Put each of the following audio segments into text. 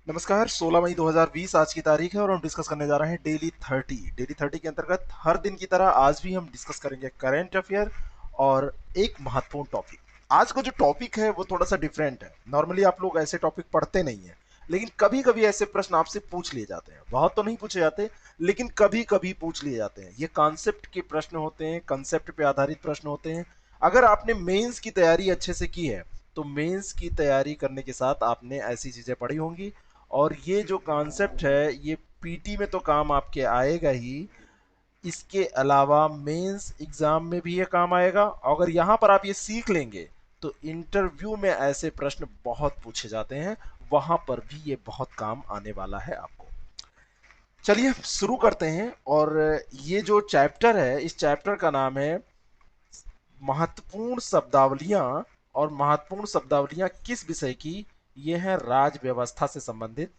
नमस्कार। 16 मई 2020 आज की तारीख है और हम डिस्कस करने जा रहे हैं डेली 30 के अंतर्गत हर दिन की तरह आज भी हम डिस्कस करेंगे करंट अफेयर और एक महत्वपूर्ण टॉपिक। आज का जो टॉपिक है वो थोड़ा सा डिफरेंट है। नॉर्मली आप लोग ऐसे टॉपिक पढ़ते नहीं है, लेकिन कभी कभी ऐसे प्रश्न आपसे पूछ लिए जाते हैं। बहुत तो नहीं पूछे जाते, लेकिन कभी कभी पूछ लिए जाते हैं। ये कॉन्सेप्ट के प्रश्न होते हैं, कॉन्सेप्ट पे आधारित प्रश्न होते हैं। अगर आपने मेंस की तैयारी अच्छे से की है तो मेंस की तैयारी करने के साथ आपने ऐसी चीजें पढ़ी होंगी, और ये जो कॉन्सेप्ट है ये पीटी में तो काम आपके आएगा ही, इसके अलावा मेंस एग्जाम में भी ये काम आएगा। अगर यहाँ पर आप ये सीख लेंगे तो इंटरव्यू में ऐसे प्रश्न बहुत पूछे जाते हैं, वहां पर भी ये बहुत काम आने वाला है आपको। चलिए शुरू करते हैं। और ये जो चैप्टर है, इस चैप्टर का नाम है महत्वपूर्ण शब्दावलियां। और महत्वपूर्ण शब्दावलियां किस विषय की? ये है राज व्यवस्था से संबंधित,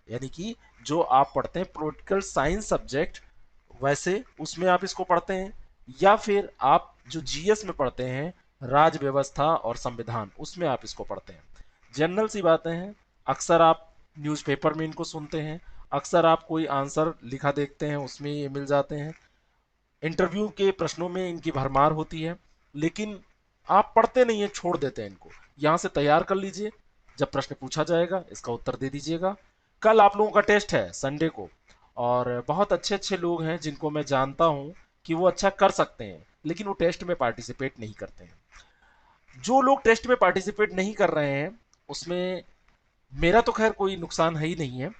यानी कि जो आप पढ़ते हैं पॉलिटिकल साइंस सब्जेक्ट, वैसे उसमें आप इसको पढ़ते हैं, या फिर आप जो जीएस में पढ़ते हैं राज व्यवस्था और संविधान, उसमें आप इसको पढ़ते हैं। जनरल सी बातें हैं। अक्सर आप न्यूज़पेपर में इनको सुनते हैं, अक्सर आप कोई आंसर लिखा देखते हैं उसमें ये मिल जाते हैं, इंटरव्यू के प्रश्नों में इनकी भरमार होती है, लेकिन आप पढ़ते नहीं है, छोड़ देते हैं इनको। यहाँ से तैयार कर लीजिए, जब प्रश्न पूछा जाएगा इसका उत्तर दे दीजिएगा। कल आप लोगों का टेस्ट है संडे को, और बहुत अच्छे अच्छे लोग हैं जिनको मैं जानता हूँ कि वो अच्छा कर सकते हैं, लेकिन वो टेस्ट में पार्टिसिपेट नहीं करते हैं। जो लोग टेस्ट में पार्टिसिपेट नहीं कर रहे हैं उसमें मेरा तो खैर कोई नुकसान है ही नहीं है।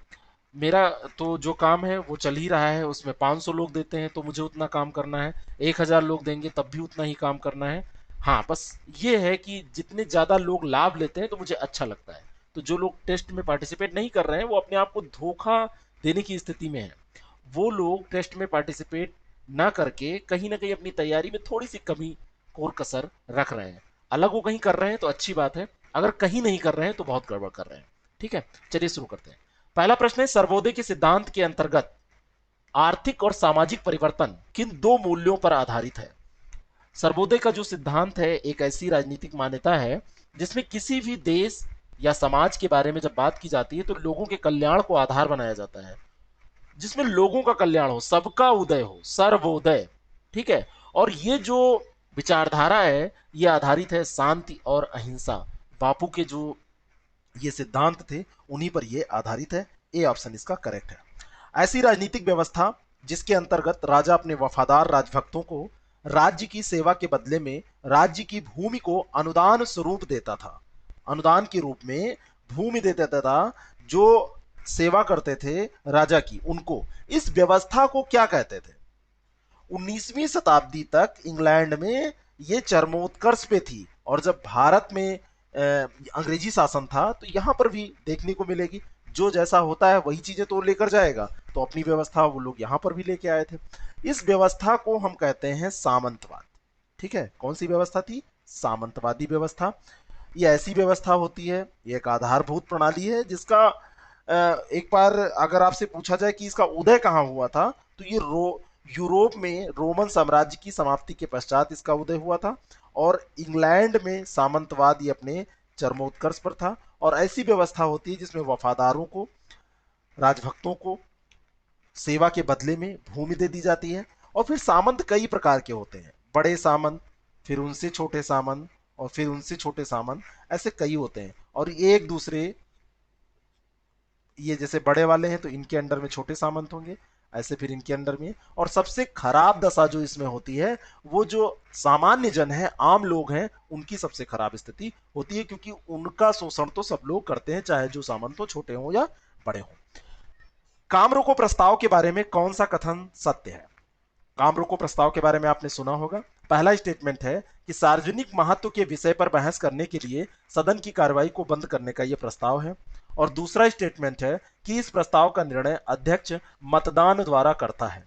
मेरा तो जो काम है वो चल ही रहा है, उसमें 500 लोग देते हैं तो मुझे उतना काम करना है, 1000 लोग देंगे तब भी उतना ही काम करना है। हाँ, बस ये है कि जितने ज़्यादा लोग लाभ लेते हैं तो मुझे अच्छा लगता है। तो जो लोग टेस्ट में पार्टिसिपेट नहीं कर रहे हैं वो अपने आप को धोखा देने की स्थिति में है। वो लोग टेस्ट में पार्टिसिपेट ना करके कहीं ना कहीं अपनी तैयारी में थोड़ी सी कमी और कसर रख रहे हैं। अलग वो कहीं कर रहे हैं तो अच्छी बात है, अगर कहीं नहीं कर रहे हैं तो बहुत गड़बड़ कर रहे हैं। ठीक है, चलिए शुरू करते हैं। पहला प्रश्न है, सर्वोदय के सिद्धांत के अंतर्गत आर्थिक और सामाजिक परिवर्तन किन दो मूल्यों पर आधारित है? सर्वोदय का जो सिद्धांत है एक ऐसी राजनीतिक मान्यता है जिसमें किसी भी देश या समाज के बारे में जब बात की जाती है तो लोगों के कल्याण को आधार बनाया जाता है, जिसमें लोगों का कल्याण हो, सबका उदय हो, सर्वोदय। ठीक है, और ये जो विचारधारा है ये आधारित है शांति और अहिंसा। बापू के जो ये सिद्धांत थे उन्हीं पर ये आधारित है। ए ऑप्शन इसका करेक्ट है। ऐसी राजनीतिक व्यवस्था जिसके अंतर्गत राजा अपने वफादार राजभक्तों को राज्य की सेवा के बदले में राज्य की भूमि को अनुदान स्वरूप देता था। अनुदान के रूप में भूमि दे देता था जो सेवा करते थे राजा की, उनको। इस व्यवस्था को क्या कहते थे? 19वीं शताब्दी तक इंग्लैंड में ये चरमोत्कर्ष पे थी, और जब भारत में अंग्रेजी शासन था तो यहाँ पर भी देखने को मिलेगी। जो जैसा होता है वही चीजें तो लेकर जाएगा, तो अपनी व्यवस्था वो लोग यहाँ पर भी लेके आए थे। इस व्यवस्था को हम कहते हैं सामंतवाद। ठीक है, कौन सी व्यवस्था थी? सामंतवादी व्यवस्था। ये ऐसी व्यवस्था होती है, ये एक आधारभूत प्रणाली है जिसका एक बार अगर आपसे पूछा जाए कि इसका उदय कहाँ हुआ था, तो ये यूरोप में रोमन साम्राज्य की समाप्ति के पश्चात इसका उदय हुआ था, और इंग्लैंड में सामंतवाद ये अपने चरमोत्कर्ष पर था। और ऐसी व्यवस्था होती है जिसमें वफादारों को, राजभक्तों को सेवा के बदले में भूमि दे दी जाती है। और फिर सामंत कई प्रकार के होते हैं, बड़े सामंत, फिर उनसे छोटे सामंत, और फिर उनसे छोटे सामंत, ऐसे कई होते हैं। और एक दूसरे, ये जैसे बड़े वाले हैं तो इनके अंडर में छोटे सामंत होंगे, ऐसे फिर इनके अंडर में। और सबसे खराब दशा जो इसमें होती है वो जो सामान्य जन है, आम लोग हैं, उनकी सबसे खराब स्थिति होती है, क्योंकि उनका शोषण तो सब लोग करते हैं, चाहे जो सामंत हो, छोटे हो या बड़े हो। काम रोको प्रस्ताव के बारे में कौन सा कथन सत्य है? काम रोको प्रस्ताव के बारे में आपने सुना होगा। पहला स्टेटमेंट है कि सार्वजनिक महत्व के विषय पर बहस करने के लिए सदन की कार्रवाई को बंद करने का यह प्रस्ताव है। और दूसरा स्टेटमेंट है कि इस प्रस्ताव का निर्णय अध्यक्ष मतदान द्वारा करता है।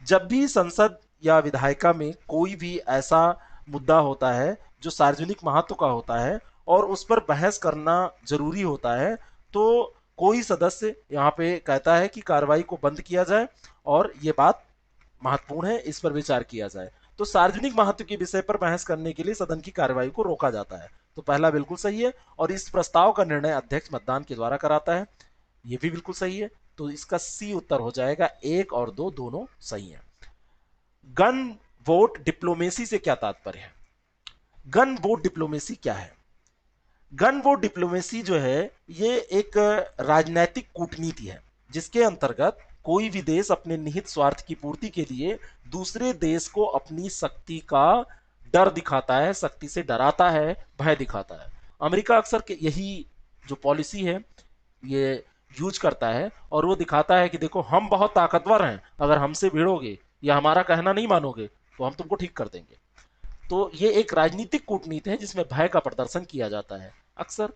जब भी संसद या विधायिका में कोई भी ऐसा मुद्दा होता है जो सार्वजनिक महत्व का होता है और उस पर बहस करना जरूरी होता है, तो कोई सदस्य यहाँ पे कहता है कि कार्रवाई को बंद किया जाए और ये बात महत्वपूर्ण है, इस पर विचार किया जाए। तो सार्वजनिक महत्व के विषय पर बहस करने के लिए सदन की कार्रवाई को रोका जाता है। तो पहला बिल्कुल सही है। और इस प्रस्ताव का निर्णय अध्यक्ष मतदान के द्वारा कराता है, ये भी बिल्कुल सही है। तो इसका सी उत्तर हो जाएगा, एक और दो दोनों सही है। गन वोट डिप्लोमेसी से क्या तात्पर्य है? गन वोट डिप्लोमेसी क्या है? गन वोट डिप्लोमेसी जो है ये एक राजनैतिक कूटनीति है, जिसके अंतर्गत कोई भी देश अपने निहित स्वार्थ की पूर्ति के लिए दूसरे देश को अपनी शक्ति का डर दिखाता है, शक्ति से डराता है, भय दिखाता है। अमेरिका अक्सर यही जो पॉलिसी है ये यूज करता है, और वो दिखाता है कि देखो हम बहुत ताकतवर हैं, अगर हमसे भिड़ोगे या हमारा कहना नहीं मानोगे तो हम तुमको ठीक कर देंगे। तो ये एक राजनीतिक कूटनीति है जिसमें भय का प्रदर्शन किया जाता है। अक्सर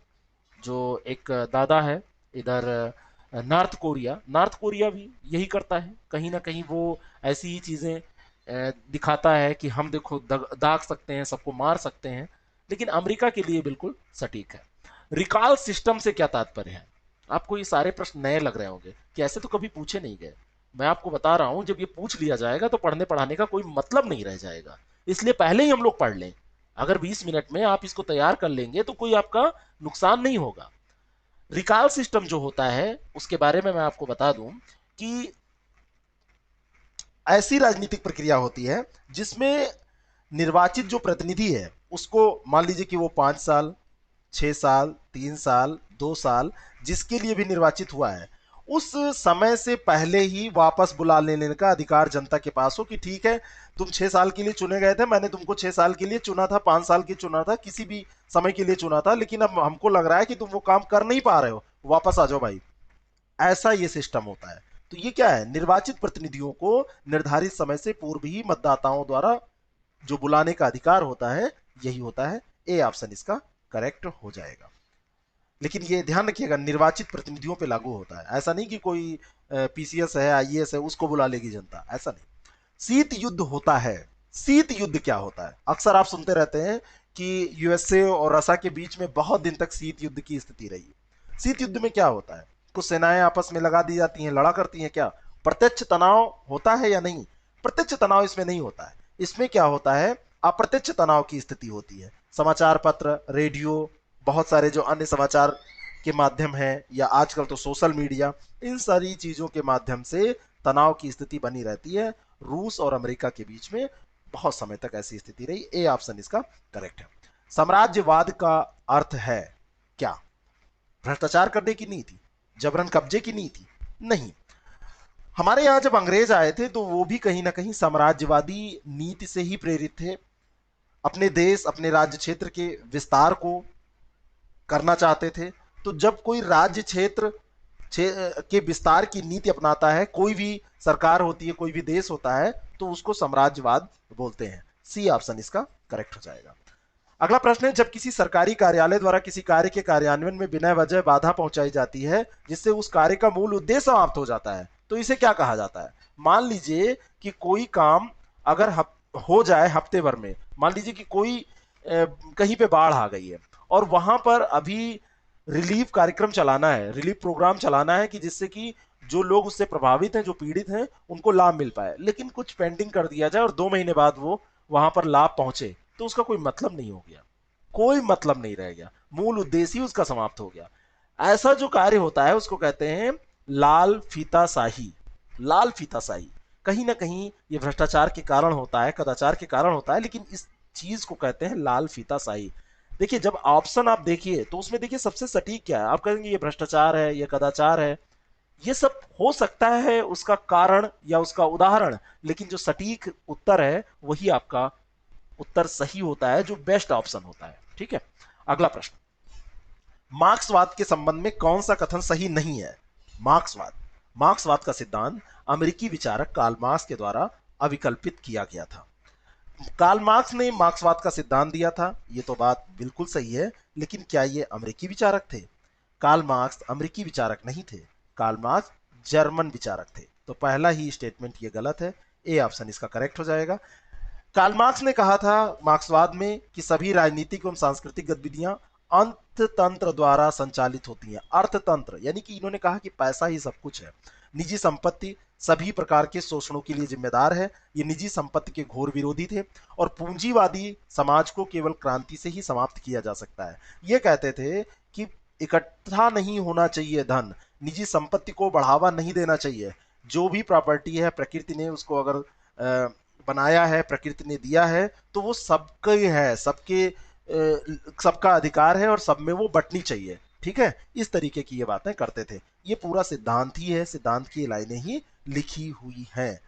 जो एक दादा है इधर नॉर्थ कोरिया भी यही करता है, कहीं ना कहीं वो ऐसी ही चीज़ें दिखाता है कि हम देखो दाग सकते हैं, सबको मार सकते हैं। लेकिन अमेरिका के लिए बिल्कुल सटीक है। रिकॉल सिस्टम से क्या तात्पर्य है? आपको ये सारे प्रश्न नए लग रहे होंगे कि ऐसे तो कभी पूछे नहीं गए। मैं आपको बता रहा हूं, जब ये पूछ लिया जाएगा तो पढ़ने पढ़ाने का कोई मतलब नहीं रह जाएगा, इसलिए पहले ही हम लोग पढ़ लें। अगर 20 मिनट में आप इसको तैयार कर लेंगे तो कोई आपका नुकसान नहीं होगा। रिकॉल सिस्टम जो होता है उसके बारे में मैं आपको बता दूं कि ऐसी राजनीतिक प्रक्रिया होती है जिसमें निर्वाचित जो प्रतिनिधि है उसको मान लीजिए कि वो 5 साल, 6 साल, 3 साल, 2 साल, जिसके लिए भी निर्वाचित हुआ है, उस समय से पहले ही वापस बुला लेने का अधिकार जनता के पास हो कि ठीक है, तुम 6 साल के लिए चुने गए थे, मैंने तुमको 6 साल के लिए चुना था, 5 साल के चुना था, किसी भी समय के लिए चुना था, लेकिन अब हमको लग रहा है कि तुम वो काम कर नहीं पा रहे हो, वापस आ जाओ भाई। ऐसा ये सिस्टम होता है। तो ये क्या है? निर्वाचित प्रतिनिधियों को निर्धारित समय से पूर्व ही मतदाताओं द्वारा जो बुलाने का अधिकार होता है, यही होता है। ए ऑप्शन इसका करेक्ट हो जाएगा। लेकिन ये ध्यान रखिएगा, निर्वाचित प्रतिनिधियों पे लागू होता है, ऐसा नहीं कि कोई पीसीएस है, आईएएस है, उसको बुला लेगी जनता, ऐसा नहीं। शीत युद्ध होता है। शीत युद्ध क्या होता है? अक्सर आप सुनते रहते हैं कि यूएसए और रसा के बीच में बहुत दिन तक शीत युद्ध की स्थिति रही। शीत युद्ध में क्या होता है? कुछ सेनाएं आपस में लगा दी जाती हैं, लड़ा करती हैं। क्या प्रत्यक्ष तनाव होता है या नहीं? प्रत्यक्ष तनाव इसमें नहीं होता है। इसमें क्या होता है? अप्रत्यक्ष तनाव की स्थिति होती है। समाचार पत्र, रेडियो, बहुत सारे जो अन्य समाचार के माध्यम हैं, या आजकल तो सोशल मीडिया, इन सारी चीजों के माध्यम से तनाव की स्थिति बनी रहती है। रूस और अमेरिका के बीच में बहुत समय तक ऐसी स्थिति रही। ए ऑप्शन इसका करेक्ट है। साम्राज्यवाद का अर्थ है क्या? भ्रष्टाचार करने की नीति, जबरन कब्जे की नीति? नहीं। हमारे यहाँ जब अंग्रेज आए थे तो वो भी कहीं ना कहीं साम्राज्यवादी नीति से ही प्रेरित थे। अपने देश, अपने राज्य क्षेत्र के विस्तार को करना चाहते थे। तो जब कोई राज्य क्षेत्र के विस्तार की नीति अपनाता है, कोई भी सरकार होती है, कोई भी देश होता है, तो उसको साम्राज्यवाद बोलते हैं। सी ऑप्शन इसका करेक्ट हो जाएगा। अगला प्रश्न है, जब किसी सरकारी कार्यालय द्वारा किसी कार्य के कार्यान्वयन में बिना वजह बाधा पहुंचाई जाती है जिससे उस कार्य का मूल उद्देश्य समाप्त हो जाता है, तो इसे क्या कहा जाता है? मान लीजिए कि कोई काम अगर हो जाए हफ्ते भर में, मान लीजिए कि कोई कहीं पे बाढ़ आ गई है और वहां पर अभी रिलीफ कार्यक्रम चलाना है, रिलीफ प्रोग्राम चलाना है कि जिससे कि जो लोग उससे प्रभावित हैं, जो पीड़ित हैं, उनको लाभ मिल पाए, लेकिन कुछ पेंडिंग कर दिया जाए और 2 महीने बाद वो वहां पर लाभ पहुंचे, तो उसका कोई मतलब नहीं हो गया, कोई मतलब नहीं रह गया, मूल उद्देश्य ही उसका समाप्त हो गया। ऐसा जो कार्य होता है उसको कहते हैं लाल फीताशाही। लाल फीताशाही कहीं ना कहीं ये भ्रष्टाचार के कारण होता है, कदाचार के कारण होता है, लेकिन इस चीज को कहते हैं लाल फीताशाही। देखिए, जब ऑप्शन आप देखिए तो उसमें देखिए सबसे सटीक क्या है। आप कहेंगे ये भ्रष्टाचार है, ये कदाचार है, ये सब हो सकता है उसका कारण या उसका उदाहरण, लेकिन जो सटीक उत्तर है वही आपका उत्तर सही होता है, जो बेस्ट ऑप्शन होता है। ठीक है, अगला प्रश्न, मार्क्सवाद के संबंध में कौन सा कथन सही नहीं है? मार्क्सवाद, मार्क्सवाद का सिद्धांत अमेरिकी विचारक कार्ल मार्क्स के द्वारा अविकल्पित किया गया था। कार्ल मार्क्स ने मार्क्सवाद का सिद्धांत दिया था, ये तो बात बिल्कुल सही है, लेकिन क्या ये अमेरिकी विचारक थे? कार्ल मार्क्स अमेरिकी विचारक नहीं थे, कार्ल मार्क्स जर्मन विचारक थे। तो पहला ही स्टेटमेंट ये गलत है। ए ऑप्शन इसका करेक्ट हो जाएगा। कार्ल मार्क्स ने कहा था मार्क्सवाद में कि सभी राजनीतिक एवं सांस्कृतिक गतिविधियां अर्थतंत्र द्वारा संचालित होती हैं। अर्थतंत्र यानी कि इन्होंने कहा कि पैसा ही सब कुछ है। निजी संपत्ति सभी प्रकार के शोषणों के लिए जिम्मेदार है। ये निजी संपत्ति के घोर विरोधी थे और पूंजीवादी समाज को केवल क्रांति से ही समाप्त किया जा सकता है। ये कहते थे कि इकट्ठा नहीं होना चाहिए धन, निजी संपत्ति को बढ़ावा नहीं देना चाहिए। जो भी प्रॉपर्टी है प्रकृति ने उसको अगर बनाया है, प्रकृति ने दिया है, तो वो सबका ही है, सबका अधिकार है और सब में वो बंटनी चाहिए। ठीक है, इस तरीके की ये बातें करते थे। ये पूरा सिद्धांत ही है, सिद्धांत की लाइनें ही लिखी हुई हैं।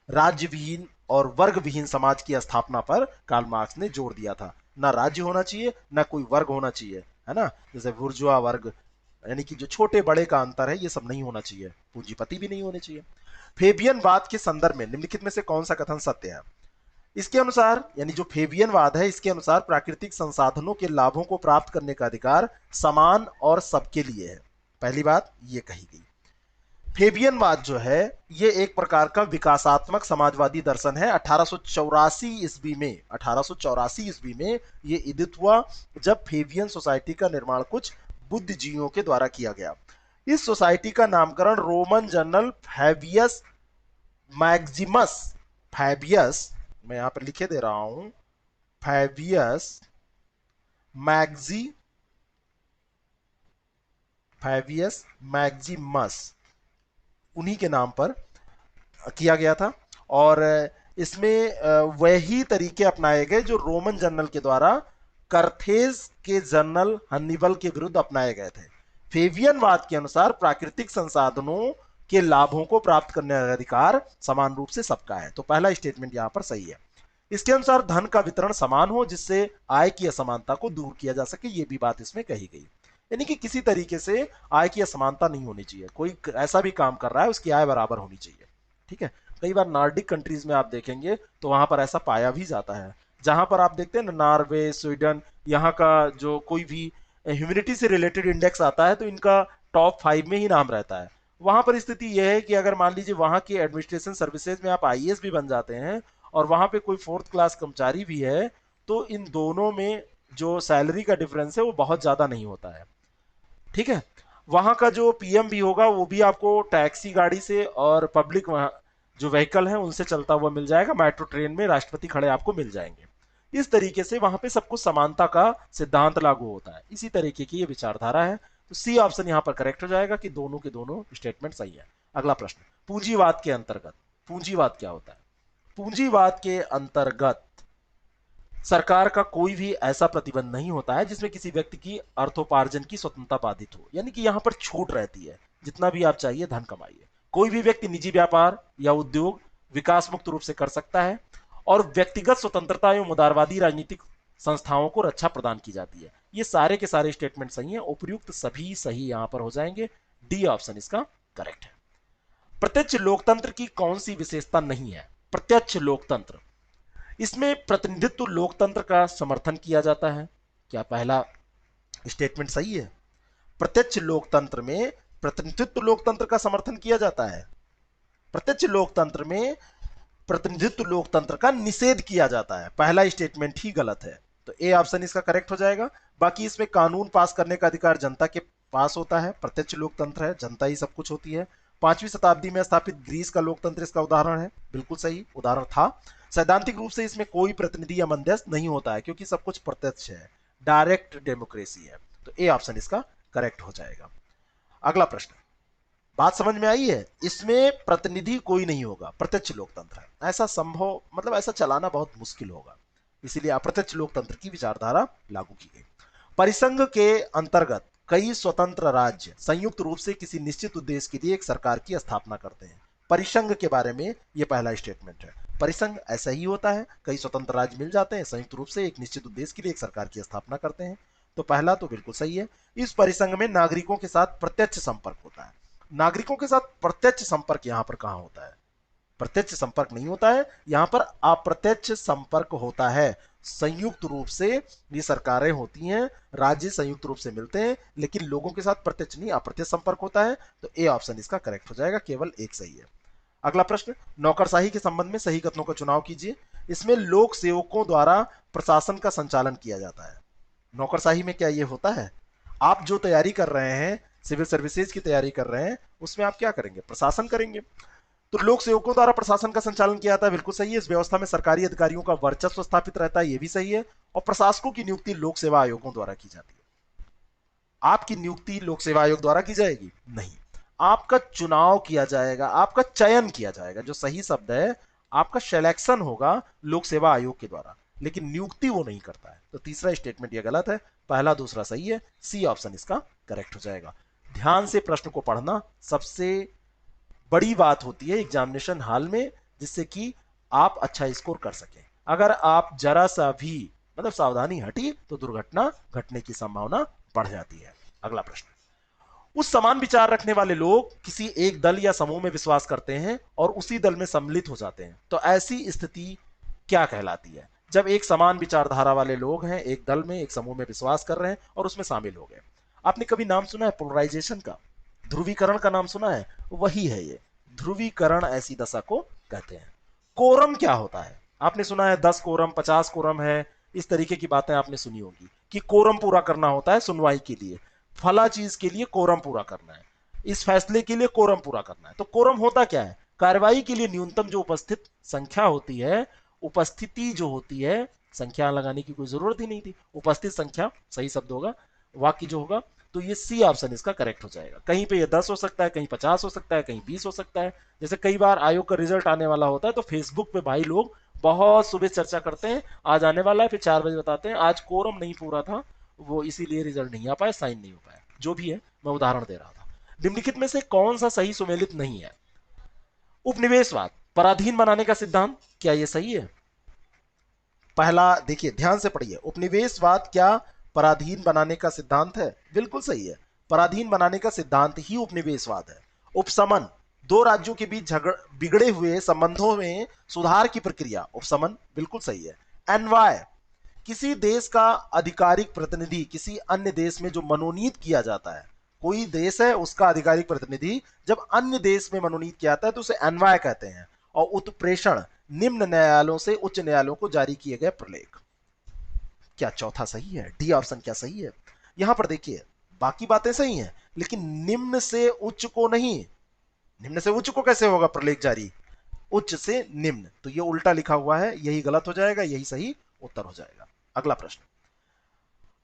राज्य विहीन और वर्ग विहीन समाज की स्थापना पर कार्ल मार्क्स ने जोर दिया था। ना राज्य होना चाहिए, ना कोई वर्ग होना चाहिए, है ना। जैसे बुर्जुआ वर्ग, यानी कि जो छोटे बड़े का अंतर है, ये सब नहीं होना चाहिए। पूंजीपति भी नहीं होने चाहिए। फेबियनवाद के संदर्भ में निम्नलिखित में से कौन सा कथन सत्य है? इसके अनुसार, यानी जो फेबियनवाद है, इसके अनुसार प्राकृतिक संसाधनों के लाभों को प्राप्त करने का अधिकार समान और सबके लिए है। पहली बात ये कही गई। फेबियनवाद जो है ये एक प्रकार का विकासात्मक समाजवादी दर्शन है। 1884 ईस्वी में ये उदित हुआ, जब फेबियन सोसाइटी का निर्माण कुछ बुद्धिजीवियों के द्वारा किया गया। इस सोसाइटी का नामकरण Roman general Fabius Maximus, Fabius, मैं यहां पर लिखे दे रहा हूं, फैबियस मैक्सी फैबियस मैक्सिमस, उन्हीं के नाम पर किया गया था। और इसमें वही तरीके अपनाए गए जो रोमन जनरल के द्वारा करथेज के जनरल हन्निबल के विरुद्ध अपनाए गए थे। फेबियनवाद के अनुसार प्राकृतिक संसाधनों के लाभों को प्राप्त करने का अधिकार समान रूप से सबका है। तो पहला स्टेटमेंट यहां पर सही है। इसके अनुसार धन का वितरण समान हो जिससे आय की असमानता को दूर किया जा सके, ये भी बात इसमें कही गई। यानी कि किसी तरीके से आय की असमानता नहीं होनी चाहिए। कोई ऐसा भी काम कर रहा है, उसकी आय बराबर होनी चाहिए। ठीक है, कई बार नॉर्डिक कंट्रीज में आप देखेंगे तो वहां पर ऐसा पाया भी जाता है। जहां पर आप देखते हैं ना, नॉर्वे, स्वीडन, यहाँ का जो कोई भी ह्यूमैनिटी से रिलेटेड इंडेक्स आता है तो इनका टॉप 5 में ही नाम रहता है। वहां पर स्थिति यह है कि अगर मान लीजिए वहां की एडमिनिस्ट्रेशन सर्विसेज में आप आईएएस भी बन जाते हैं और वहां पे कोई 4th क्लास कर्मचारी भी है, तो इन दोनों में जो सैलरी का डिफरेंस है वो बहुत ज्यादा नहीं होता है। ठीक है, वहां का जो पीएम भी होगा वो भी आपको टैक्सी गाड़ी से और पब्लिक जो व्हीकल है उनसे चलता हुआ मिल जाएगा। मेट्रो ट्रेन में राष्ट्रपति खड़े आपको मिल जाएंगे। इस तरीके से वहां पे सब कुछ समानता का सिद्धांत लागू होता है। इसी तरीके की ये विचारधारा है। तो सी ऑप्शन यहां पर करेक्ट हो जाएगा कि दोनों के दोनों स्टेटमेंट सही है। अगला प्रश्न, पूंजीवाद के अंतर्गत, पूंजीवाद क्या होता है? पूंजीवाद के अंतर्गत सरकार का कोई भी ऐसा प्रतिबंध नहीं होता है जिसमें किसी व्यक्ति की अर्थोपार्जन की स्वतंत्रता बाधित हो। यानी कि यहां पर छूट रहती है, जितना भी आप चाहिए धन कमाइए। कोई भी व्यक्ति निजी व्यापार या उद्योग विकास मुक्त रूप से कर सकता है और व्यक्तिगत स्वतंत्रता एवं उदारवादी राजनीतिक संस्थाओं को रक्षा प्रदान की जाती है। ये सारे के सारे स्टेटमेंट सही हैं। उपयुक्त सभी सही यहां पर हो जाएंगे। डी ऑप्शन इसका करेक्ट है। प्रत्यक्ष लोकतंत्र की कौन सी विशेषता नहीं है? प्रत्यक्ष लोकतंत्र, इसमें प्रतिनिधित्व लोकतंत्र का समर्थन किया जाता है। क्या पहला स्टेटमेंट सही है? प्रत्यक्ष लोकतंत्र में प्रतिनिधित्व लोकतंत्र का समर्थन किया जाता है। प्रत्यक्ष लोकतंत्र में प्रतिनिधित्व लोकतंत्र का निषेध किया जाता है। पहला स्टेटमेंट ही गलत है, तो ए ऑप्शन इसका करेक्ट हो जाएगा। बाकी इसमें कानून पास करने का अधिकार जनता के पास होता है। प्रत्यक्ष लोकतंत्र है, जनता ही सब कुछ होती है। 5वीं शताब्दी में स्थापित ग्रीस का लोकतंत्र इसका उदाहरण है। बिल्कुल सही उदाहरण था। सैद्धांतिक रूप से इसमें कोई प्रतिनिधि या मध्यस्थ नहीं होता है क्योंकि सब कुछ प्रत्यक्ष है, डायरेक्ट डेमोक्रेसी है। तो ए ऑप्शन इसका करेक्ट हो जाएगा। अगला प्रश्न, बात समझ में आई है? इसमें प्रतिनिधि कोई नहीं होगा, प्रत्यक्ष लोकतंत्र है। ऐसा संभव, मतलब ऐसा चलाना बहुत मुश्किल होगा, इसीलिए अप्रत्यक्ष लोकतंत्र की विचारधारा लागू की गई। परिसंघ के अंतर्गत कई स्वतंत्र राज्य संयुक्त रूप से किसी निश्चित उद्देश्य के लिए एक सरकार की स्थापना करते हैं। परिसंघ के बारे में यह पहला स्टेटमेंट है। परिसंघ ऐसा ही होता है, कई स्वतंत्र राज्य मिल जाते हैं, संयुक्त रूप से एक निश्चित उद्देश्य के लिए एक सरकार की स्थापना करते हैं। तो पहला तो बिल्कुल सही है। इस परिसंघ में नागरिकों के साथ प्रत्यक्ष संपर्क होता है। नागरिकों के साथ प्रत्यक्ष संपर्क यहां पर कहां होता है? प्रत्यक्ष संपर्क नहीं होता है, यहां पर अप्रत्यक्ष संपर्क होता है। संयुक्त रूप से ये सरकारें होती हैं, राज्य संयुक्त रूप से मिलते हैं, लेकिन लोगों के साथ प्रत्यक्ष नहीं अप्रत्यक्ष संपर्क होता है। तो ए ऑप्शन इसका करेक्ट हो जाएगा, केवल एक सही है। अगला प्रश्न, नौकरशाही के संबंध में सही कथनों का चुनाव कीजिए। इसमें लोक सेवकों द्वारा प्रशासन का संचालन किया जाता है। नौकरशाही में क्या ये होता है? आप जो तैयारी कर रहे हैं, सिविल सर्विसेज की तैयारी कर रहे हैं, उसमें आप क्या करेंगे? प्रशासन करेंगे। तो लोक सेवकों द्वारा प्रशासन का संचालन किया जाता है, बिल्कुल सही है। इस व्यवस्था में सरकारी अधिकारियों का वर्चस्व स्थापित रहता है, यह भी सही है। और प्रशासकों की नियुक्ति लोक सेवा आयोगों द्वारा की जाती है। आपकी नियुक्ति लोक सेवा आयोग द्वारा की जाएगी? नहीं, आपका चुनाव किया जाएगा, आपका चयन किया जाएगा, जो सही शब्द है, आपका सिलेक्शन होगा लोक सेवा आयोग के द्वारा, लेकिन नियुक्ति वो नहीं करता है। तो तीसरा स्टेटमेंट ये गलत है, पहला दूसरा सही है, सी ऑप्शन इसका करेक्ट हो जाएगा। ध्यान से प्रश्न को पढ़ना सबसे बड़ी बात होती है एग्जामिनेशन हॉल में, जिससे कि आप अच्छा स्कोर कर सकें। अगर आप जरा सा भी मतलब सावधानी हटी तो दुर्घटना घटने की संभावना बढ़ जाती है। अगला प्रश्न, उस समान विचार रखने वाले लोग किसी एक दल या समूह में विश्वास करते हैं और उसी दल में सम्मिलित हो जाते हैं, तो ऐसी स्थिति क्या कहलाती है? जब एक समान विचारधारा वाले लोग हैं, एक दल में, एक समूह में विश्वास कर रहे हैं और उसमें शामिल हो गए। आपने कभी नाम सुना है पोलराइजेशन का? ध्रुवीकरण का नाम सुना है? वही है ये, ध्रुवीकरण ऐसी दशा को कहते हैं। कोरम क्या होता है? आपने सुना है 10 कोरम 50 कोरम है, इस तरीके की बातें आपने सुनी होगी कि कोरम पूरा करना होता है सुनवाई के लिए, फला चीज के लिए कोरम पूरा करना है, इस फैसले के लिए कोरम पूरा करना है। तो कोरम होता क्या है? कार्रवाई के लिए न्यूनतम जो उपस्थित संख्या होती है, उपस्थिति जो होती है, संख्या लगाने की कोई जरूरत ही नहीं थी, उपस्थित संख्या सही शब्द होगा, वाक्य जो होगा। तो ये सी ऑप्शन इसका करेक्ट हो जाएगा। कहीं पे ये 10 हो सकता है, कहीं 50 हो सकता है, कहीं 20 हो सकता है। जैसे कई बार आयोग का रिजल्ट आने वाला होता है तो फेसबुक पे भाई लोग बहुत सुबह चर्चा करते हैं, आज आने वाला है, फिर 4 बजे बताते हैं आज कोरम नहीं पूरा था, वो इसीलिए रिजल्ट नहीं आ पाया, साइन नहीं हो पाया। जो भी है, मैं उदाहरण दे रहा था। निम्नलिखित में से कौन सा सही सुमेलित नहीं है? उपनिवेशवाद पराधीन बनाने का सिद्धांत, क्या ये सही है? पहला देखिए, ध्यान से पढ़िए, उपनिवेशवाद क्या पराधीन बनाने का सिद्धांत है? बिल्कुल सही है, पराधीन बनाने का सिद्धांत ही उपनिवेशवाद है। उपशमन, दो राज्यों के बीच बिगड़े हुए संबंधों में सुधार की प्रक्रिया, उपशमन, बिल्कुल सही है। एनवाय, किसी देश का आधिकारिक प्रतिनिधि किसी अन्य देश में जो मनोनीत किया जाता है, कोई देश है उसका आधिकारिक प्रतिनिधि जब अन्य देश में मनोनीत किया जाता है तो उसे एनवाय कहते हैं। और उत्प्रेषण, निम्न न्यायालयों से उच्च न्यायालयों को जारी किए गए प्रलेख। क्या चौथा सही है? डी ऑप्शन क्या सही है? यहां पर देखिए, बाकी बातें सही हैं, लेकिन निम्न से उच्च को नहीं। निम्न से उच्च को कैसे होगा प्रलेख जारी? उच्च से निम्न, तो ये उल्टा लिखा हुआ है, यही गलत हो जाएगा, यही सही उत्तर हो जाएगा। अगला प्रश्न,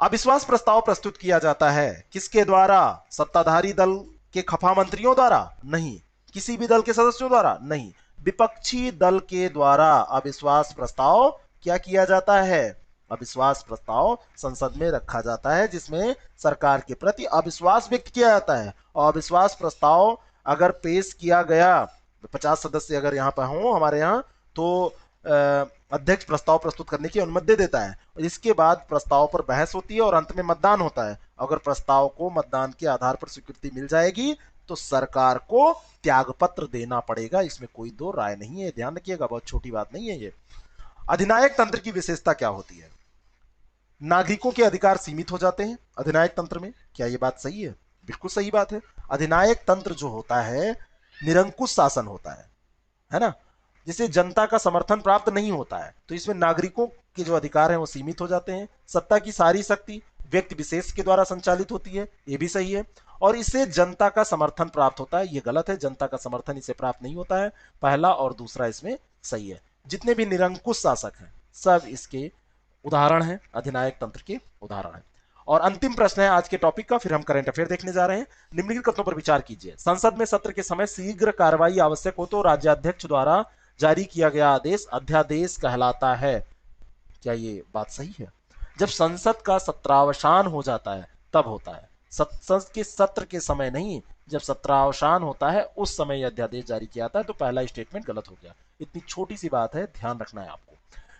अविश्वास प्रस्ताव प्रस्तुत किया जाता है किसके द्वारा? सत्ताधारी दल के खफा मंत्रियों द्वारा? नहीं। किसी भी दल के सदस्यों द्वारा? नहीं। विपक्षी दल के द्वारा अविश्वास प्रस्ताव क्या किया जाता है? अविश्वास प्रस्ताव संसद में रखा जाता है जिसमें सरकार के प्रति अविश्वास व्यक्त किया जाता है। और अविश्वास प्रस्ताव अगर पेश किया गया, 50 सदस्य अगर यहाँ पर हो हमारे यहाँ, तो अध्यक्ष प्रस्ताव प्रस्तुत करने की अनुमति दे देता है। इसके बाद प्रस्ताव पर बहस होती है और अंत में मतदान होता है। अगर प्रस्ताव को मतदान के आधार पर स्वीकृति मिल जाएगी तो सरकार को त्यागपत्र देना पड़ेगा, इसमें कोई दो राय नहीं है, ध्यान रखिएगा, बहुत छोटी बात नहीं है ये। अधिनायक तंत्र की विशेषता क्या होती है? नागरिकों के अधिकार सीमित हो जाते हैं अधिनायक तंत्र में, क्या ये बात सही है? बिल्कुल सही बात है। अधिनायक तंत्र जो होता है निरंकुश शासन होता है ना, जिसे जनता का समर्थन प्राप्त नहीं होता है, तो इसमें नागरिकों के जो अधिकार हैं वो सीमित हो जाते हैं। सत्ता की सारी शक्ति व्यक्ति विशेष के द्वारा संचालित होती है, ये भी सही है। और इससे जनता का समर्थन प्राप्त होता है, ये गलत है, जनता का समर्थन इसे प्राप्त नहीं होता है। पहला और दूसरा इसमें सही है। जितने भी निरंकुश शासक हैं सब इसके उदाहरण हैं, अधिनायक तंत्र के उदाहरण हैं। और अंतिम प्रश्न है आज के टॉपिक का, फिर हम करंट अफेयर देखने जा रहे हैं। निम्नलिखित कथनों पर विचार कीजिए। संसद में सत्र के समय शीघ्र कार्रवाई आवश्यक हो तो राज्याध्यक्ष द्वारा जारी किया गया आदेश अध्यादेश कहलाता है, क्या ये बात सही है? जब संसद का सत्रावसान हो जाता है तब होता है, संसद के सत्र के समय नहीं, जब सत्रावसान होता है उस समय अध्यादेश जारी किया जाता है। तो पहला स्टेटमेंट गलत हो गया। इतनी छोटी सी बात है, ध्यान रखना है आपको।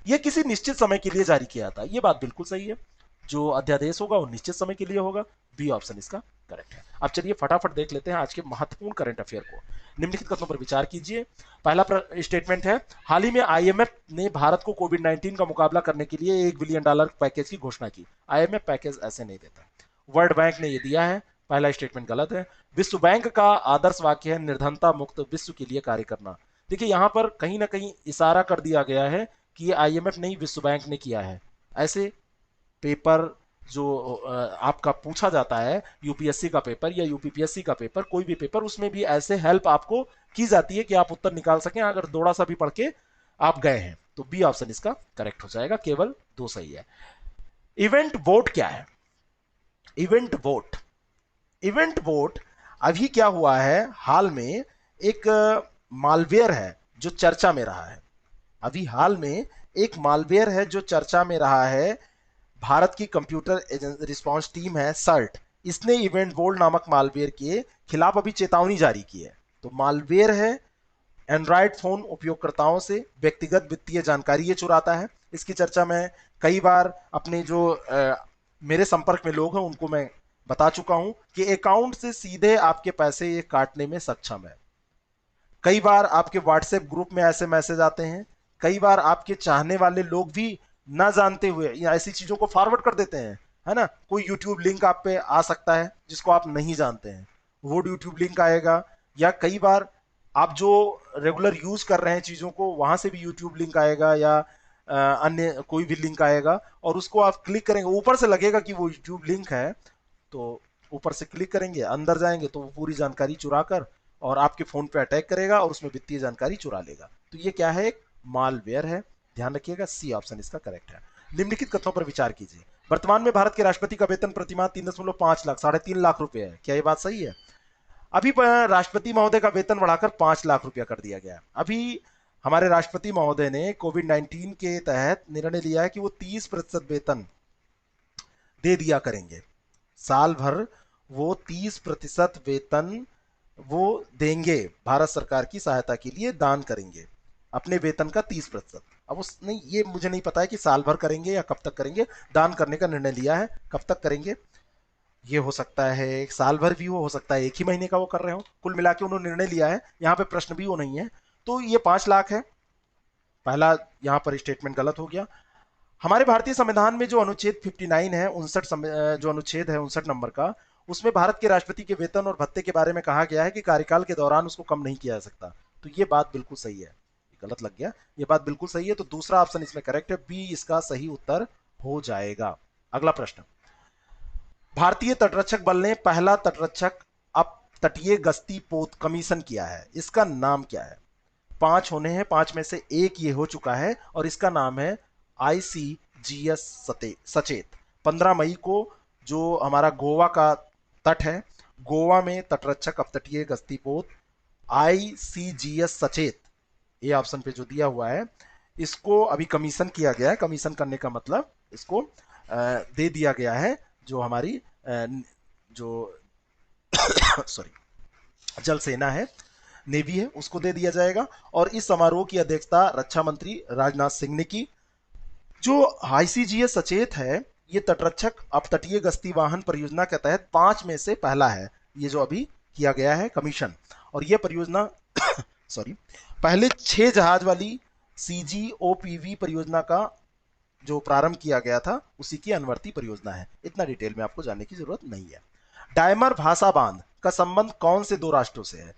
यह किसी निश्चित समय के लिए जारी किया जाता है, यह बात बिल्कुल सही है, जो अध्यादेश होगा वो निश्चित समय के लिए होगा, बी ऑप्शन इसका करेक्ट है। अब चलिए फटाफट देख लेते हैं आज के महत्वपूर्ण करंट अफेयर को। निम्नलिखित कथनों पर विचार कीजिए। पहला स्टेटमेंट है, हाल ही में आईएमएफ ने भारत को कोविड-19 का मुकाबला करने के लिए $1 बिलियन पैकेज की घोषणा की। आईएमएफ पैकेज ऐसे नहीं देता, वर्ल्ड बैंक ने यह दिया है। पहला स्टेटमेंट गलत है। विश्व बैंक का आदर्श वाक्य है निर्धनता मुक्त विश्व के लिए कार्य करना। देखिए यहां पर कहीं ना कहीं इशारा कर दिया गया है कि ये आईएमएफ नहीं विश्व बैंक ने किया है। ऐसे पेपर जो आपका पूछा जाता है यूपीएससी का पेपर या यूपीपीएससी का पेपर, कोई भी पेपर, उसमें भी ऐसे हेल्प आपको की जाती है कि आप उत्तर निकाल सकें अगर थोड़ा सा भी पढ़ के आप गए हैं। तो बी ऑप्शन इसका करेक्ट हो जाएगा, केवल दो सही है। इवेंट वोट क्या है? इवेंट वोट, इवेंट वोट अभी क्या हुआ है हाल में, एक मालवेयर है जो चर्चा में रहा है। अभी हाल में एक मालवेयर है जो चर्चा में रहा है। भारत की कंप्यूटर रिस्पांस टीम है सर्ट, इसने इवेंट वोल्ट नामक मालवेयर के खिलाफ अभी चेतावनी जारी की है। तो मालवेयर है, एंड्रॉयड फोन उपयोगकर्ताओं से व्यक्तिगत वित्तीय जानकारी ये चुराता है। इसकी चर्चा मैं कई बार अपने जो मेरे संपर्क में लोग हैं उनको मैं बता चुका हूं कि अकाउंट से सीधे आपके पैसे ये काटने में सक्षम है। कई बार आपके व्हाट्सएप ग्रुप में ऐसे मैसेज आते हैं, कई बार आपके चाहने वाले लोग भी ना जानते हुए या ऐसी चीजों को फॉरवर्ड कर देते हैं, है ना। कोई यूट्यूब लिंक आप पे आ सकता है जिसको आप नहीं जानते हैं, वो यूट्यूब लिंक आएगा, या कई बार आप जो रेगुलर यूज कर रहे हैं चीजों को वहां से भी यूट्यूब लिंक आएगा या अन्य कोई भी लिंक आएगा, और उसको आप क्लिक करेंगे, ऊपर से लगेगा कि वो यूट्यूब लिंक है, तो ऊपर से क्लिक करेंगे, अंदर जाएंगे तो वो पूरी जानकारी चुरा कर और आपके फोन पे अटैक करेगा और उसमें वित्तीय जानकारी चुरा लेगा। तो ये क्या है? एक मालवेयर है, ध्यान रखिएगा, सी ऑप्शन इसका करेक्ट है। निम्नलिखित कथनों पर विचार कीजिए। वर्तमान में भारत के राष्ट्रपति का वेतन प्रतिमाह 3.5 लाख, 3.5 लाख रुपए है। क्या ये बात सही है? अभी राष्ट्रपति महोदय का वेतन बढ़ाकर 5 लाख रुपया कर दिया गया। अभी हमारे राष्ट्रपति महोदय ने कोविड-19 के तहत निर्णय लिया है कि वो 30% वेतन दे दिया करेंगे। साल भर वो 30% वेतन वो देंगे, भारत सरकार की सहायता के लिए दान करेंगे, अपने वेतन का 30%। अब उस नहीं, ये मुझे नहीं पता है कि साल भर करेंगे या कब तक करेंगे। दान करने का निर्णय लिया है, कब तक करेंगे ये हो सकता है एक साल भर भी हो सकता है एक ही महीने का वो कर रहे हो, कुल मिला के उन्होंने निर्णय लिया है। यहाँ पे प्रश्न भी वो नहीं है, तो ये 5 लाख है। पहला यहाँ पर स्टेटमेंट गलत हो गया। हमारे भारतीय संविधान में जो अनुच्छेद 59 है, 59 जो अनुच्छेद है 59 नंबर का, उसमें भारत के राष्ट्रपति के वेतन और भत्ते के बारे में कहा गया है कि कार्यकाल के दौरान उसको कम नहीं किया जा सकता। तो ये बात बिल्कुल सही है, गलत लग गया, ये बात बिल्कुल सही है। तो दूसरा ऑप्शन इसमें करेक्ट है, बी इसका सही उत्तर हो जाएगा। अगला प्रश्न, भारतीय तटरक्षक बल ने पहला तटरक्षक अप तटीय गश्ती पोत कमीशन किया है, इसका नाम क्या है? 5 होने हैं, 5 में से एक ये हो चुका है और इसका नाम है ICGS सचेत। 15 मई को जो हमारा गोवा का तट है, गोवा में तटरक्षक अपतटीय गश्ती पोत ICGS सचेत, ये ऑप्शन पे जो दिया हुआ है, इसको अभी कमीशन किया गया है। कमीशन करने का मतलब इसको दे दिया गया है जो हमारी जो सॉरी जल सेना है, नेवी है, उसको दे दिया जाएगा। और इस समारोह की अध्यक्षता रक्षा मंत्री राजनाथ सिंह ने की। जो आईसीजीएस सचेत है, ये तटरक्षक अपतटीय गश्ती वाहन परियोजना के तहत 5 में से पहला है, ये जो अभी किया गया है कमीशन। और ये परियोजना सॉरी पहले 6 जहाज वाली CGOPV परियोजना का जो प्रारंभ किया गया था उसी की अनुवर्ती परियोजना है। इतना डिटेल में आपको जानने की जरूरत नहीं है। डायमर भाषा बांध का संबंध कौन से दो राष्ट्रों से है?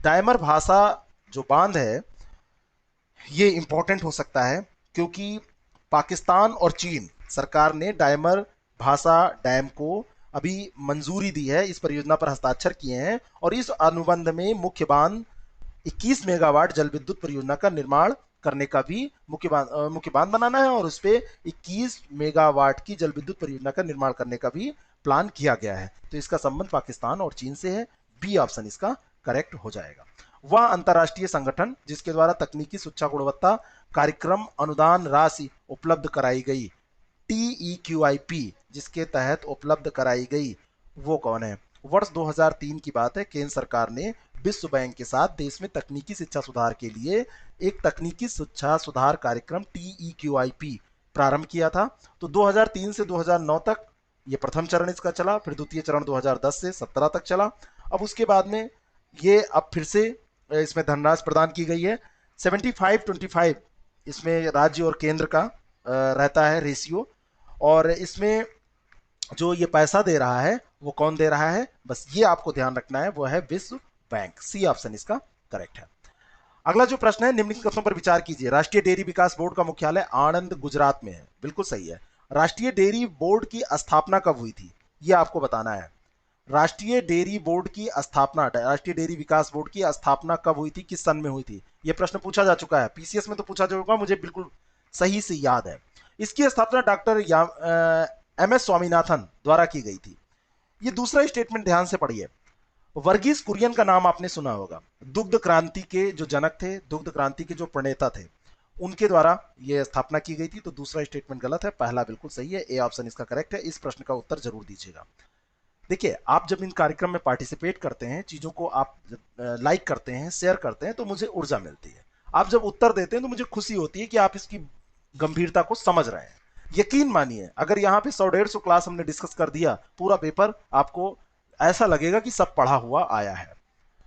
डायमर भाषा जो बांध है ये इंपॉर्टेंट हो सकता है क्योंकि पाकिस्तान और चीन सरकार ने डायमर भाषा डैम को अभी मंजूरी दी है, इस परियोजना पर हस्ताक्षर किए हैं। और इस अनुबंध में मुख्य बांध 21 मेगावाट जल विद्युत परियोजना का निर्माण करने का भी मुख्य बांध बनाना है और उस पर 21 मेगावाट की जल विद्युत परियोजना का निर्माण करने का भी प्लान किया गया है। तो इसका संबंध पाकिस्तान और चीन से है, बी ऑप्शन इसका करेक्ट हो जाएगा। वह अंतर्राष्ट्रीय संगठन जिसके द्वारा तकनीकी शिक्षा गुणवत्ता कार्यक्रम अनुदान राशि उपलब्ध कराई गई, TEQIP जिसके तहत उपलब्ध कराई गई, वो कौन है? वर्ष 2003 की बात है, केंद्र सरकार ने विश्व बैंक के साथ देश में तकनीकी शिक्षा सुधार के लिए एक तकनीकी शिक्षा सुधार कार्यक्रम TEQIP प्रारंभ किया था। तो 2003 से 2009 तक ये प्रथम चरण इसका चला, फिर द्वितीय चरण 2010 से 17 तक चला। अब उसके बाद में ये अब फिर से इसमें धनराशि प्रदान की गई है। 75-25 इसमें राज्य और केंद्र का रहता है रेशियो, और इसमें जो ये पैसा दे रहा है वो कौन दे रहा है, बस ये आपको ध्यान रखना है, वो है विश्व बैंक। सी ऑप्शन इसका करेक्ट है। अगला जो प्रश्न है, निम्नलिखित कथनों पर विचार कीजिए। राष्ट्रीय डेयरी विकास बोर्ड का मुख्यालय आणंद गुजरात में है, बिल्कुल सही है। राष्ट्रीय डेयरी बोर्ड की स्थापना कब हुई थी, ये आपको बताना है। राष्ट्रीय डेयरी बोर्ड की स्थापना, राष्ट्रीय डेयरी विकास बोर्ड की स्थापना कब हुई थी, किस सन में हुई थी, यह प्रश्न पूछा जा चुका है, पीसीएस में तो पूछा जा चुका, मुझे बिल्कुल सही से याद है। इसकी स्थापना डॉक्टर एम एस स्वामीनाथन द्वारा की गई थी। ये दूसरा स्टेटमेंट ध्यान से पढ़िए। वर्गीस कुरियन का नाम आपने सुना होगा, दुग्ध क्रांति के जो जनक थे, दुग्ध क्रांति के जो प्रणेता थे, उनके द्वारा यह स्थापना की गई थी। तो दूसरा स्टेटमेंट गलत है, पहला बिल्कुल सही है, ए ऑप्शन इसका करेक्ट है। इस प्रश्न का उत्तर जरूर दीजिएगा। देखिए, आप जब इन कार्यक्रम में पार्टिसिपेट करते हैं, चीजों को आप लाइक करते हैं, शेयर करते हैं, तो मुझे ऊर्जा मिलती है। आप जब उत्तर देते हैं तो मुझे खुशी होती है कि आप इसकी गंभीरता को समझ रहे हैं। यकीन मानिए, अगर यहाँ पे 100-150 क्लास हमने डिस्कस कर दिया, पूरा पेपर आपको ऐसा लगेगा कि सब पढ़ा हुआ आया है।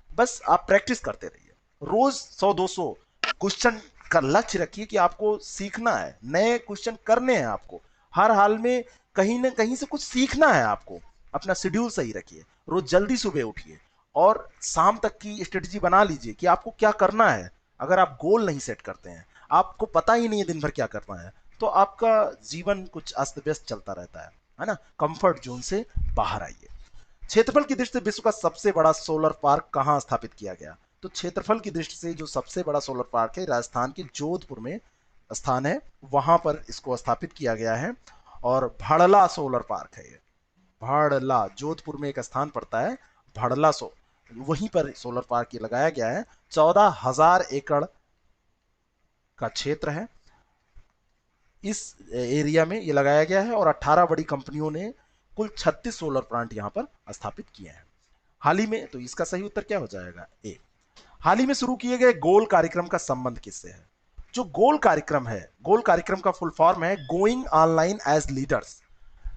बस आप प्रैक्टिस करते रहिए, रोज 100-200 क्वेश्चन का लक्ष्य रखिए कि आपको सीखना है, नए क्वेश्चन करने हैं आपको, हर हाल में कहीं ना कहीं से कुछ सीखना है आपको। अपना शेड्यूल सही रखिए, रोज जल्दी सुबह उठिए और शाम तक की स्ट्रेटजी बना लीजिए कि आपको क्या करना है। अगर आप गोल नहीं सेट करते हैं, आपको पता ही नहीं है दिन भर क्या करना है, तो आपका जीवन कुछ अस्त व्यस्त चलता रहता है ना। कंफर्ट जोन से बाहर आइए। क्षेत्रफल की दृष्टि से विश्व का सबसे बड़ा सोलर पार्क कहां स्थापित किया गया, तो क्षेत्रफल की दृष्टि से जो सबसे बड़ा सोलर पार्क है, राजस्थान के जोधपुर में स्थान है, वहां पर इसको स्थापित किया गया है। और भड़ला सोलर पार्क है ये, भड़ला, जोधपुर में एक स्थान पड़ता है भड़ला, वहीं पर सोलर पार्क ये लगाया गया है। 14,000 एकड़ का क्षेत्र है इस एरिया में ये लगाया गया है, और 18 बड़ी कंपनियों ने कुल 36 सोलर प्लांट यहां पर स्थापित किए हैं हाल ही में। तो इसका सही उत्तर क्या हो जाएगा, ए। हाल ही में शुरू किए गए गोल कार्यक्रम का संबंध किससे है। जो गोल कार्यक्रम है, गोल कार्यक्रम का फुल फॉर्म है गोइंग ऑनलाइन एज लीडर्स।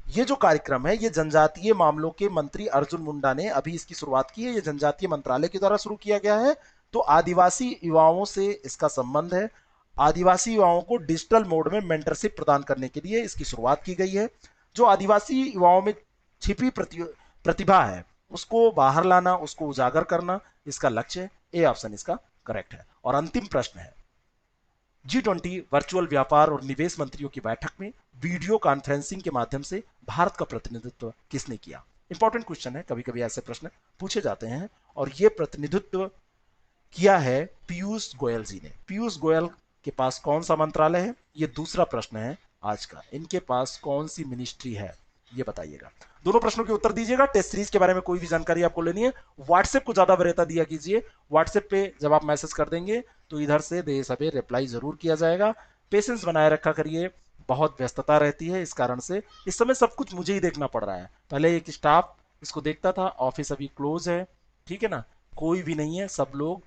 ये जो कार्यक्रम है, ये जनजातीय मामलों के मंत्री अर्जुन मुंडा ने अभी इसकी शुरुआत की है। ये जनजातीय मंत्रालय के द्वारा शुरू किया गया है। तो आदिवासी युवाओं से इसका संबंध है। आदिवासी युवाओं को डिजिटल मोड में मेंटरशिप प्रदान करने के लिए इसकी शुरुआत की गई है। जो आदिवासी युवाओं में छिपी प्रतिभा है, उसको बाहर लाना, उसको उजागर करना, इसका लक्ष्य है। ए ऑप्शन इसका करेक्ट है। और अंतिम प्रश्न है, G20 वर्चुअल व्यापार और निवेश मंत्रियों की बैठक में वीडियो कॉन्फ्रेंसिंग के माध्यम से भारत का प्रतिनिधित्व किसने किया। इंपॉर्टेंट क्वेश्चन है, कभी कभी ऐसे प्रश्न पूछे जाते हैं। और यह प्रतिनिधित्व किया है पीयूष गोयल जी ने। पीयूष गोयल के पास कौन सा मंत्रालय है, यह दूसरा प्रश्न है आज का। इनके पास कौन सी मिनिस्ट्री है, ये बताइएगा। दोनों प्रश्नों के उत्तर दीजिएगा। टेस्ट सीरीज के बारे में कोई भी जानकारी आपको लेनी है, व्हाट्सएप को ज्यादा वरीयता दिया कीजिए। व्हाट्सएप पे जब आप मैसेज कर देंगे तो इधर से देर सवेर रिप्लाई जरूर किया जाएगा। पेशेंस बनाए रखा करिए, बहुत व्यस्तता रहती है, इस कारण से इस समय सब कुछ मुझे ही देखना पड़ रहा है। पहले एक स्टाफ इसको देखता था, ऑफिस अभी क्लोज है, ठीक है ना, कोई भी नहीं है, सब लोग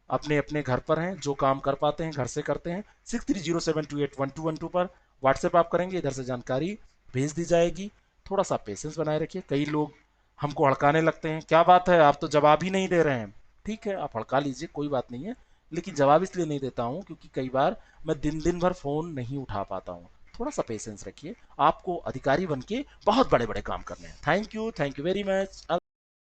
अपने अपने घर पर हैं, जो काम कर पाते हैं घर से करते हैं। 6307281212 पर व्हाट्सएप आप करेंगे, इधर से जानकारी भेज दी जाएगी। थोड़ा सा पेशेंस बनाए रखिए। कई लोग हमको हड़काने लगते हैं, क्या बात है आप तो जवाब ही नहीं दे रहे हैं। ठीक है, आप हड़का लीजिए, कोई बात नहीं है, लेकिन जवाब इसलिए नहीं देता हूं क्योंकि कई बार मैं दिन दिन भर फोन नहीं उठा पाता हूं। थोड़ा सा पेशेंस रखिए, आपको अधिकारी बन के बहुत बड़े बड़े काम करने हैं। Thank you very much.